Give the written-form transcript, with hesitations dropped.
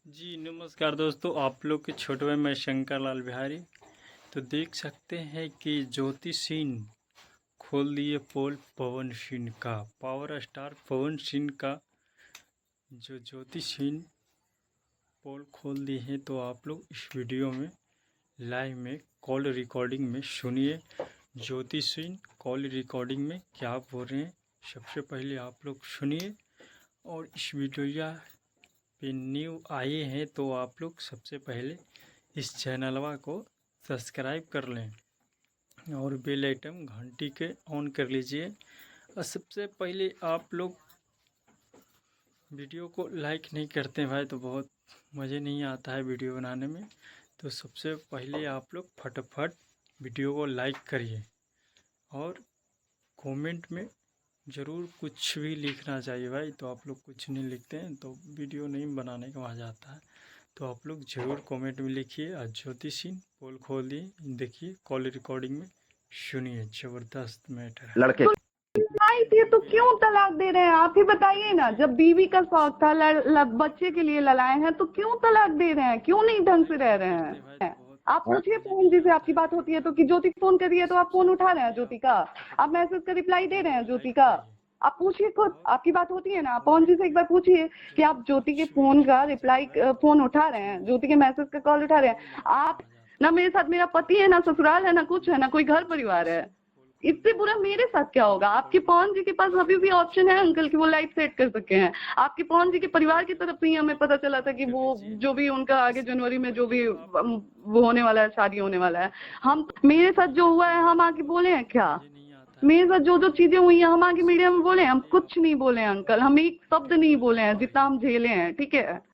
जी नमस्कार दोस्तों, आप लोग के छोटे भाई मैं शंकर लाल बिहारी। तो देख सकते हैं कि ज्योति सिंह खोल दिए पोल पवन सिंह का। पावर स्टार पवन सिंह का जो ज्योति सिंह पोल खोल दिए हैं, तो आप लोग इस वीडियो में लाइव में कॉल रिकॉर्डिंग में सुनिए ज्योति सिंह कॉल रिकॉर्डिंग में क्या बोल रहे हैं। सबसे पहले आप लोग सुनिए, और इस वीडियो पे न्यू आए हैं तो आप लोग सबसे पहले इस चैनलवा को सब्सक्राइब कर लें और बेल आइटम घंटी के ऑन कर लीजिए। और सबसे पहले आप लोग वीडियो को लाइक नहीं करते भाई तो बहुत मज़े नहीं आता है वीडियो बनाने में। तो सबसे पहले आप लोग फटाफट वीडियो को लाइक करिए और कमेंट में ज़रूर कुछ भी लिखना चाहिए भाई। तो आप लोग कुछ नहीं लिखते हैं तो वीडियो नहीं बनाने का मज़ा आता है। तो आप लोग ज़रूर कमेंट में लिखिए। आज ज्योति सिंह पोल खोल दिए, देखिए कॉल रिकॉर्डिंग में सुनिए, ज़बरदस्त मैटर है। लड़के आई थी तो क्यों तलाक दे रहे हैं? आप ही बताइए ना। जब बीवी का शौक था, बच्चे के लिए लड़ाए हैं, तो क्यों तलाक दे रहे हैं? क्यों नहीं ढंग से रह रहे हैं? आप पूछिए पवन जी से, आपकी बात होती है तो कि ज्योति फोन कर रही है तो आप फोन उठा रहे हैं ज्योति का, आप मैसेज का रिप्लाई दे रहे हैं ज्योति का। आप पूछिए खुद, आपकी बात होती है ना, आप पवन जी से एक बार पूछिए कि आप ज्योति के फोन का रिप्लाई, फोन उठा रहे हैं, ज्योति के मैसेज का कॉल उठा रहे हैं। आप ना, मेरे साथ मेरा पति है, ना ससुराल है, ना कुछ है, ना कोई घर परिवार है। इससे बुरा मेरे साथ क्या होगा? आपके पवन जी के पास अभी भी ऑप्शन है अंकल कि वो लाइफ सेट कर सके हैं। आपके पवन जी के परिवार की तरफ से ही हमें पता चला था कि वो जो भी उनका आगे जनवरी में जो भी वो होने वाला है, शादी होने वाला है। हम, मेरे साथ जो हुआ है हम आके बोले हैं क्या? मेरे साथ जो जो चीजें हुई हैं हम आगे मीडिया में बोले? हम कुछ नहीं बोले हैं अंकल, हम एक शब्द नहीं बोले हैं जितना हम झेले हैं, ठीक है।